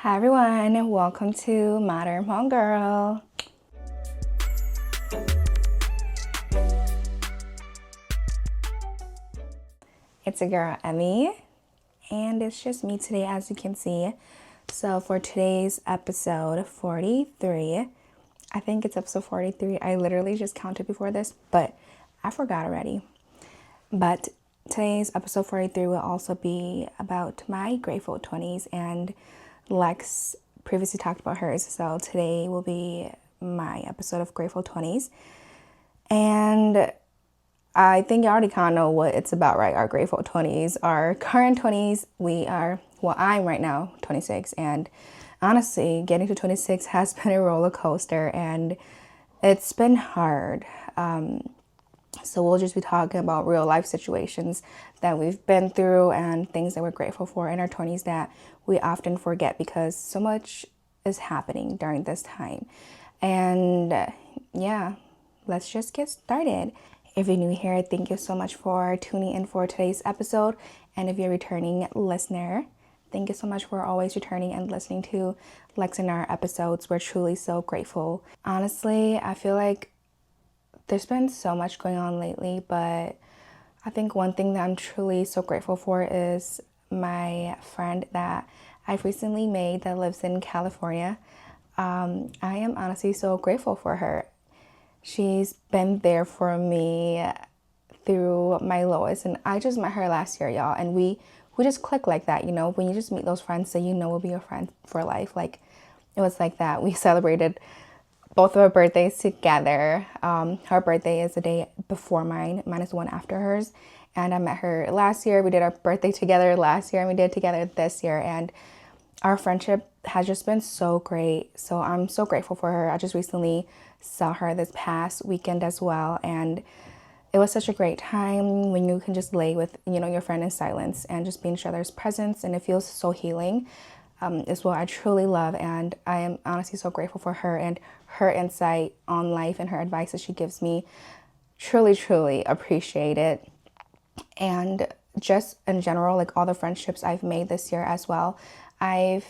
Hi everyone, welcome to Modern Mom Girl. It's a girl, Emmy, and it's just me today, as you can see. So for today's episode 43, I think it's episode 43. I literally just counted before this, but I forgot already. But today's episode 43 will also be about my grateful 20s, and Lex previously talked about hers. So today will be my episode of Grateful 20s. And I think you already kind of know what it's about, right? Our grateful 20s, our current 20s. I'm right now 26, and honestly, getting to 26 has been a roller coaster, and it's been hard. So we'll just be talking about real life situations that we've been through and things that we're grateful for in our 20s that we often forget because so much is happening during this time. And yeah, let's just get started. If you're new here, thank you so much for tuning in for today's episode. And if you're a returning listener, thank you so much for always returning and listening to Lex and our episodes. We're truly so grateful. Honestly, I feel like there's been so much going on lately, but I think one thing that I'm truly so grateful for is my friend that I've recently made that lives in California. I am honestly so grateful for her. She's been there for me through my lowest, and I just met her last year, y'all, and we just click like that, you know, when you just meet those friends that you know will be your friend for life. Like, it was like that. We celebrated both of our birthdays together. Her birthday is the day before mine. Mine is the one after hers. And I met her last year. We did our birthday together last year, and we did it together this year. And our friendship has just been so great. So I'm so grateful for her. I just recently saw her this past weekend as well. And it was such a great time when you can just lay with, your friend in silence and just be in each other's presence. And it feels so healing. Is what I truly love, and I am honestly so grateful for her and her insight on life and her advice that she gives me. Truly appreciate it. And just in general, like all the friendships I've made this year as well, I've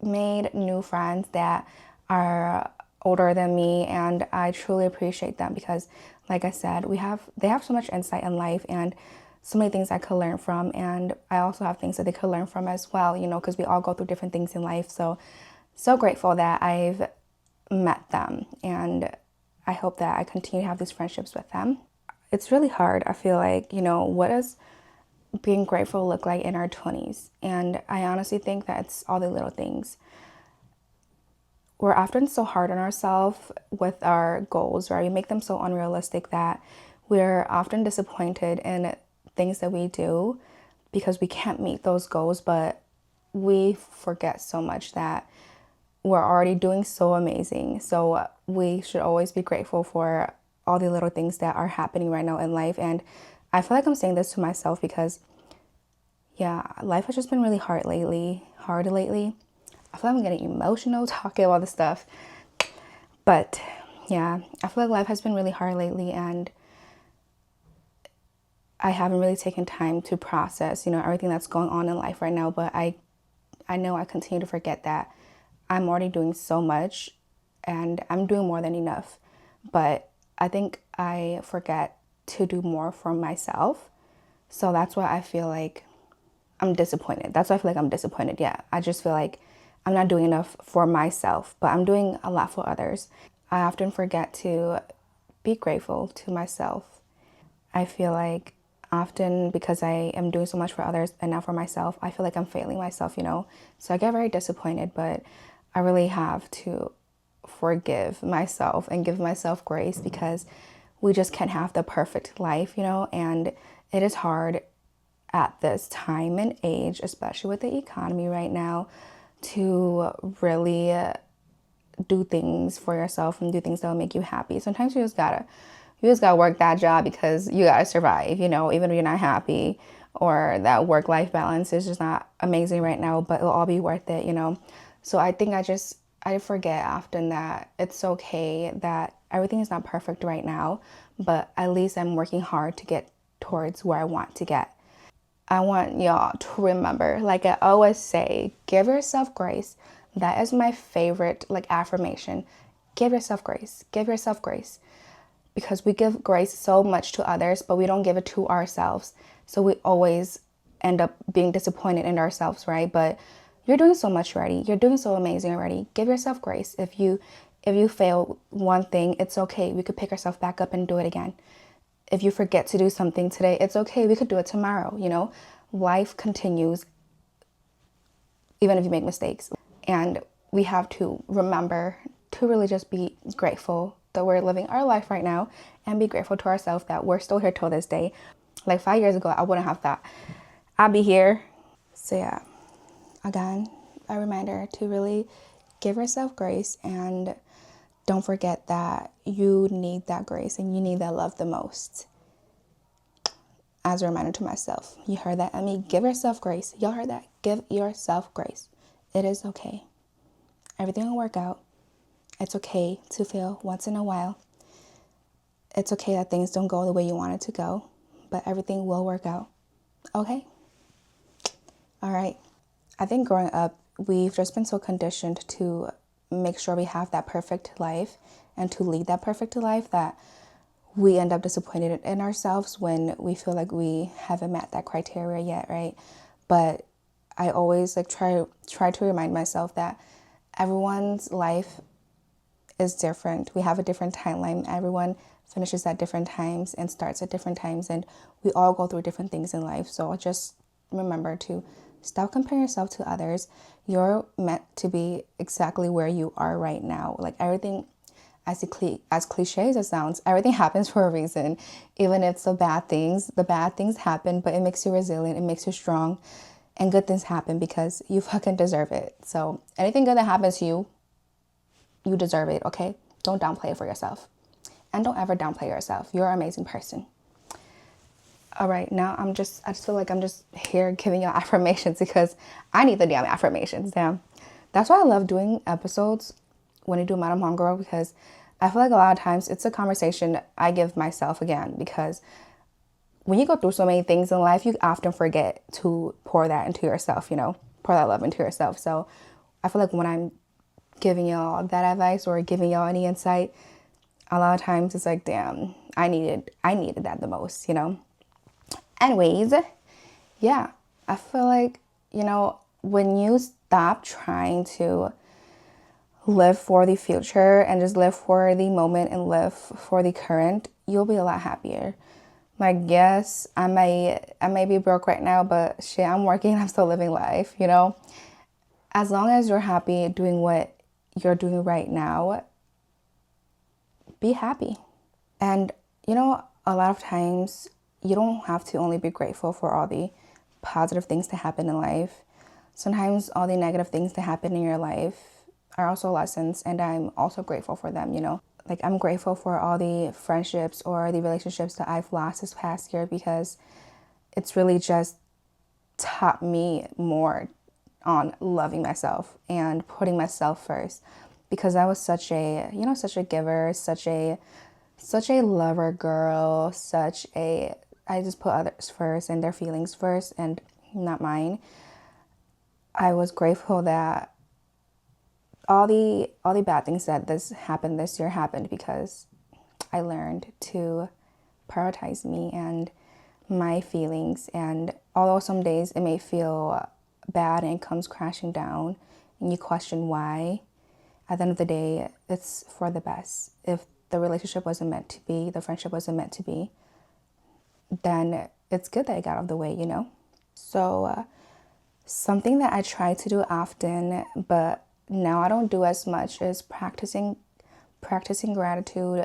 made new friends that are older than me, and I truly appreciate them because, like I said, they have so much insight in life and so many things I could learn from, and I also have things that they could learn from as well, because we all go through different things in life. So grateful that I've met them, and I hope that I continue to have these friendships with them. It's really hard. I feel like, what does being grateful look like in our 20s? And I honestly think that it's all the little things. We're often so hard on ourselves with our goals, right? We make them so unrealistic that we're often disappointed in things that we do because we can't meet those goals, but we forget so much that we're already doing so amazing. So we should always be grateful for all the little things that are happening right now in life. And I feel like I'm saying this to myself because, yeah, life has just been really hard lately. I feel like I'm getting emotional talking about this stuff. But yeah, I feel like life has been really hard lately, and I haven't really taken time to process, everything that's going on in life right now. But I know I continue to forget that I'm already doing so much and I'm doing more than enough. But I think I forget to do more for myself. So that's why I feel like I'm disappointed. That's why I feel like I'm disappointed. Yeah, I just feel like I'm not doing enough for myself, but I'm doing a lot for others. I often forget to be grateful to myself. I feel like often because I am doing so much for others and not for myself, I feel like I'm failing myself, So I get very disappointed, but I really have to forgive myself and give myself grace because we just can't have the perfect life, and it is hard at this time and age, especially with the economy right now, to really do things for yourself and do things that will make you happy. Sometimes you just gotta work that job because you gotta survive, even if you're not happy or that work-life balance is just not amazing right now, but it'll all be worth it, So I think I forget often that it's okay that everything is not perfect right now, but at least I'm working hard to get towards where I want to get. I want y'all to remember, like I always say, give yourself grace. That is my favorite like affirmation. Give yourself grace. Give yourself grace. Because we give grace so much to others, but we don't give it to ourselves. So we always end up being disappointed in ourselves, right? But you're doing so much already. You're doing so amazing already. Give yourself grace. If you fail one thing, it's okay. We could pick ourselves back up and do it again. If you forget to do something today, it's okay. We could do it tomorrow, you know? Life continues even if you make mistakes. And we have to remember to really just be grateful that we're living our life right now and be grateful to ourselves that we're still here till this day. Like 5 years ago, I wouldn't have thought I'd be here. So yeah, again, a reminder to really give yourself grace and don't forget that you need that grace and you need that love the most. As a reminder to myself, you heard that, Emmy, give yourself grace. Y'all heard that? Give yourself grace. It is okay. Everything will work out. It's okay to fail once in a while. It's okay that things don't go the way you want it to go, but everything will work out. Okay? All right. I think growing up, we've just been so conditioned to make sure we have that perfect life and to lead that perfect life that we end up disappointed in ourselves when we feel like we haven't met that criteria yet, right? But I always like try to remind myself that everyone's life is different. We have a different timeline. Everyone finishes at different times and starts at different times, and we all go through different things in life. So just remember to stop comparing yourself to others. You're meant to be exactly where you are right now. Like everything, as cliche as it sounds, everything happens for a reason. Even if it's the bad things happen, but it makes you resilient, it makes you strong, and good things happen because you fucking deserve it. So anything good that happens to you, you deserve it, okay? Don't downplay it for yourself. And don't ever downplay yourself. You're an amazing person. All right, now I just feel like I'm just here giving y'all affirmations because I need the damn affirmations, damn. That's why I love doing episodes when I do Madam Homegirl, because I feel like a lot of times it's a conversation I give myself again, because when you go through so many things in life, you often forget to pour that into yourself, you know, pour that love into yourself. So I feel like when I'm giving y'all that advice or giving y'all any insight, a lot of times it's like, damn, I needed that the most, you know? Anyways, yeah, I feel like, you know, when you stop trying to live for the future and just live for the moment and live for the current, you'll be a lot happier. Like, yes, I may be broke right now, but shit, I'm working and I'm still living life, you know? As long as you're happy doing what you're doing right now, be happy. And, you know, a lot of times you don't have to only be grateful for all the positive things that happen in life. Sometimes all the negative things that happen in your life are also lessons, and I'm also grateful for them, you know. Like, I'm grateful for all the friendships or the relationships that I've lost this past year, because it's really just taught me more on loving myself and putting myself first, because I was such a giver, such a lover girl, I just put others first and their feelings first and not mine. I was grateful that all the bad things that this happened this year happened because I learned to prioritize me and my feelings. And although some days it may feel bad and it comes crashing down and you question why, at the end of the day, it's for the best. If the relationship wasn't meant to be, the friendship wasn't meant to be, then it's good that it got out of the way, you know? So something that I try to do often, but now I don't do as much, is practicing gratitude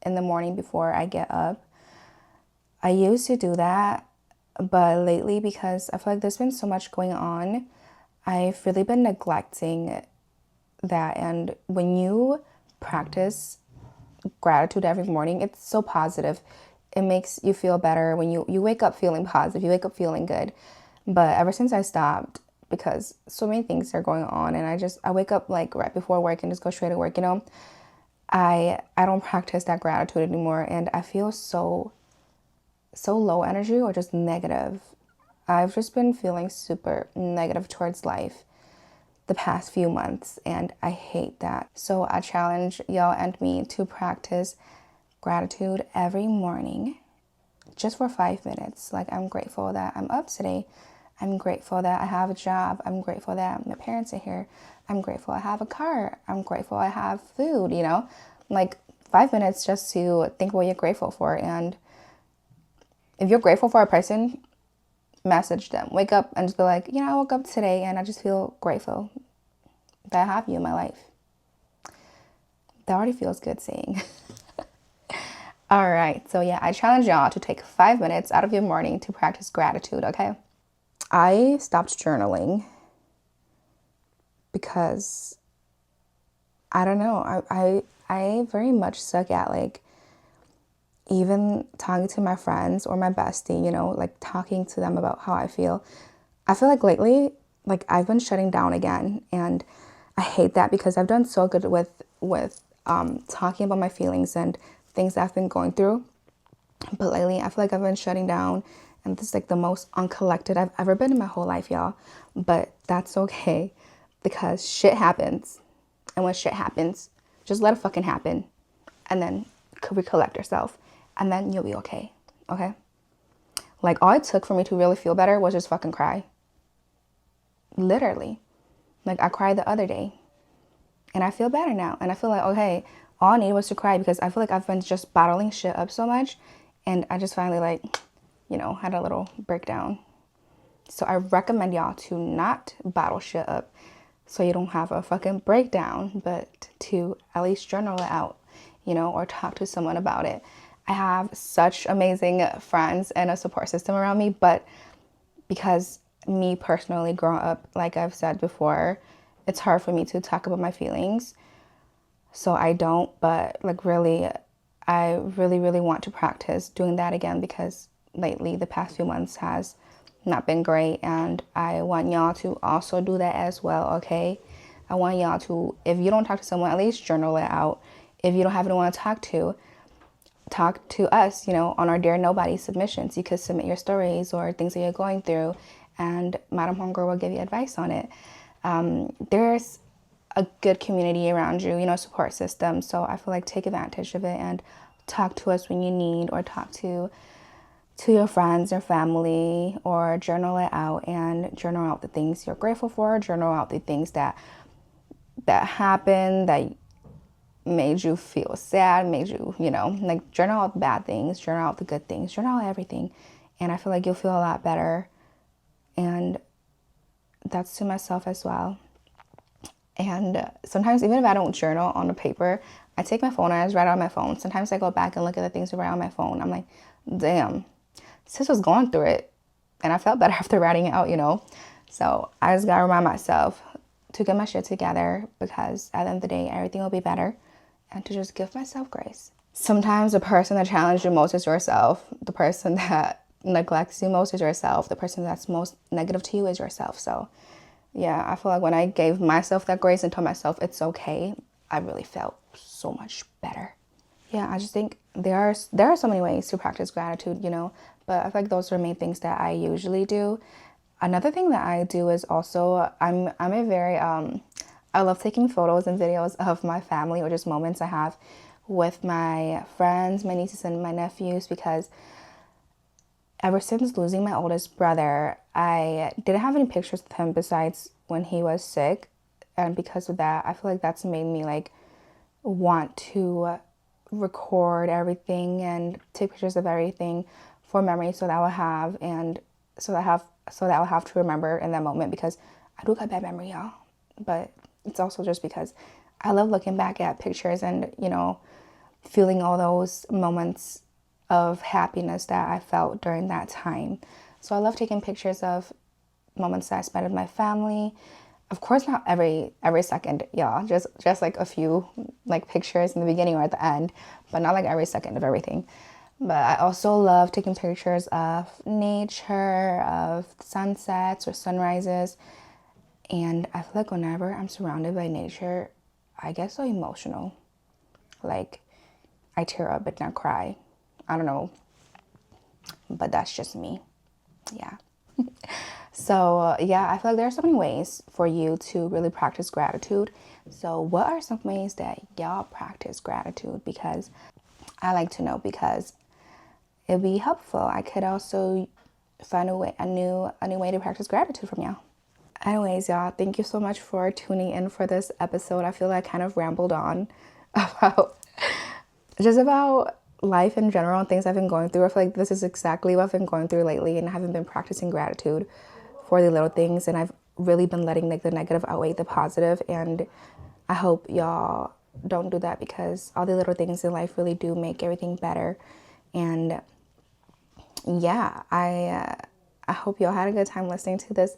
in the morning before I get up. I used to do that, but lately, because I feel like there's been so much going on, I've really been neglecting that. And when you practice gratitude every morning, it's so positive. It makes you feel better when you wake up feeling positive, you wake up feeling good. But ever since I stopped, because so many things are going on, and I wake up like right before work and just go straight to work, you know, I don't practice that gratitude anymore, and I feel so low energy or just negative. I've just been feeling super negative towards life the past few months, and I hate that. So I challenge y'all and me to practice gratitude every morning, just for 5 minutes. Like, I'm grateful that I'm up today. I'm grateful that I have a job. I'm grateful that my parents are here. I'm grateful I have a car. I'm grateful I have food, Like, 5 minutes just to think what you're grateful for. And if you're grateful for a person, message them. Wake up and just be like, I woke up today and I just feel grateful that I have you in my life. That already feels good saying. All right. So yeah, I challenge y'all to take 5 minutes out of your morning to practice gratitude, okay? I stopped journaling because I don't know. I very much suck at like even talking to my friends or my bestie, like talking to them about how I feel. I feel like lately, like I've been shutting down again, and I hate that because I've done so good with talking about my feelings and things that I've been going through. But lately, I feel like I've been shutting down, and this is like the most uncollected I've ever been in my whole life, y'all. But that's okay because shit happens. And when shit happens, just let it fucking happen. And then recollect yourself. And then you'll be okay. Okay? Like, all it took for me to really feel better was just fucking cry. Literally. Like, I cried the other day. And I feel better now. And I feel like, okay, all I needed was to cry because I feel like I've been just bottling shit up so much. And I just finally, like, had a little breakdown. So I recommend y'all to not bottle shit up so you don't have a fucking breakdown, but to at least journal it out, or talk to someone about it. I have such amazing friends and a support system around me, but because me personally growing up, like I've said before, it's hard for me to talk about my feelings. So I don't, but like really, I really, really want to practice doing that again because lately the past few months has not been great, and I want y'all to also do that as well, okay? I want y'all to, if you don't talk to someone, at least journal it out. If you don't have anyone to talk to us, on our Dear Nobody submissions. You could submit your stories or things that you're going through, and Madam Homegirl will give you advice on it. There's a good community around you, support system. So I feel like take advantage of it and talk to us when you need, or talk to your friends or family, or journal it out and journal out the things you're grateful for, journal out the things that happened that made you feel sad, made you, like journal out the bad things, journal out the good things, journal out everything. And I feel like you'll feel a lot better. And that's to myself as well. And sometimes even if I don't journal on the paper, I take my phone and I just write it on my phone. Sometimes I go back and look at the things I write on my phone. I'm like, damn, sis was going through it. And I felt better after writing it out, So I just gotta remind myself to get my shit together, because at the end of the day, everything will be better, and to just give myself grace. Sometimes the person that challenges you most is yourself. The person that neglects you most is yourself. The person that's most negative to you is yourself. So yeah, I feel like when I gave myself that grace and told myself it's okay, I really felt so much better. Yeah, I just think there are so many ways to practice gratitude, but I feel like those are the main things that I usually do. Another thing that I do is also, I love taking photos and videos of my family, or just moments I have with my friends, my nieces and my nephews, because ever since losing my oldest brother, I didn't have any pictures of him besides when he was sick. And because of that, I feel like that's made me like want to record everything and take pictures of everything for memory, so that I will have, and so that I'll have to remember in that moment, because I do got bad memory, y'all. But it's also just because I love looking back at pictures and, feeling all those moments of happiness that I felt during that time. So I love taking pictures of moments that I spent with my family. Of course, not every second, y'all. Just like a few like pictures in the beginning or at the end, but not like every second of everything. But I also love taking pictures of nature, of sunsets or sunrises. And I feel like whenever I'm surrounded by nature, I get so emotional. Like, I tear up but not cry. I don't know. But that's just me. Yeah. So, yeah, I feel like there are so many ways for you to really practice gratitude. So, what are some ways that y'all practice gratitude? Because I like to know, because it'd be helpful. I could also find a new way to practice gratitude from y'all. Anyways, y'all, thank you so much for tuning in for this episode. I feel like I kind of rambled on about about life in general and things I've been going through. I feel like this is exactly what I've been going through lately, and I haven't been practicing gratitude for the little things, and I've really been letting like the negative outweigh the positive, and I hope y'all don't do that, because all the little things in life really do make everything better. And yeah, I hope y'all had a good time listening to this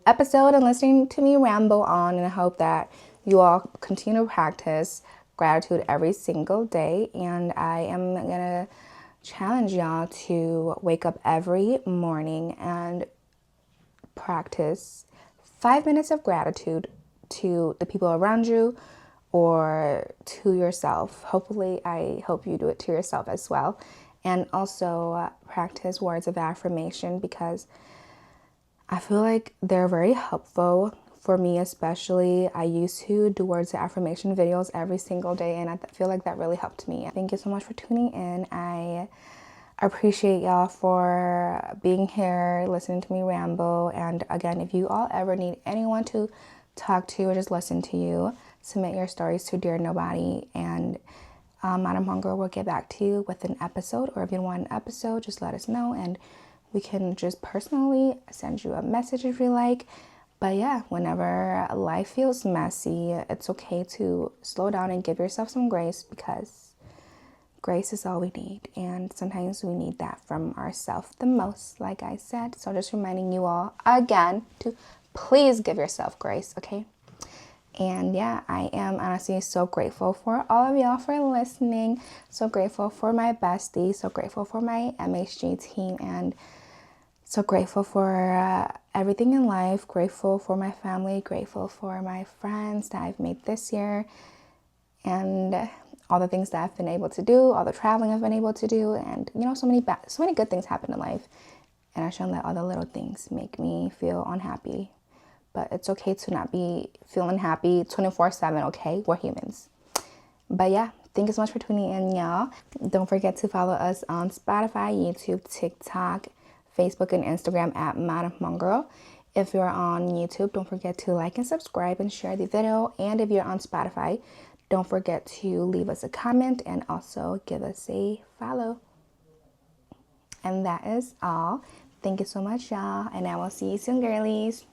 episode and listening to me ramble on, and I hope that you all continue to practice gratitude every single day. And I am gonna challenge y'all to wake up every morning and practice 5 minutes of gratitude to the people around you or to yourself. Hopefully, I hope you do it to yourself as well. And also practice words of affirmation, because I feel like they're very helpful for me, especially. I used to do words of affirmation videos every single day, and I feel like that really helped me. Thank you so much for tuning in. I appreciate y'all for being here, listening to me ramble. And again, if you all ever need anyone to talk to or just listen to you, submit your stories to Dear Nobody, and Madam Hunger will get back to you with an episode. Or if you want an episode, just let us know, and we can just personally send you a message if you like. But yeah, whenever life feels messy, it's okay to slow down and give yourself some grace, because grace is all we need. And sometimes we need that from ourselves the most, like I said. So just reminding you all again to please give yourself grace, okay? And yeah, I am honestly so grateful for all of y'all for listening. So grateful for my bestie. So grateful for my MHG team. And so grateful for everything in life. Grateful for my family. Grateful for my friends that I've made this year. And all the things that I've been able to do. All the traveling I've been able to do. And, you know, so many good things happen in life. And I shouldn't let all the little things make me feel unhappy. But it's okay to not be feeling happy 24/7, okay? We're humans. But yeah, thank you so much for tuning in, y'all. Don't forget to follow us on Spotify, YouTube, TikTok, Facebook, and Instagram at Madam Mongrel. If you're on YouTube, don't forget to like and subscribe and share the video. And if you're on Spotify, don't forget to leave us a comment and also give us a follow. And that is all. Thank you so much, y'all. And I will see you soon, girlies.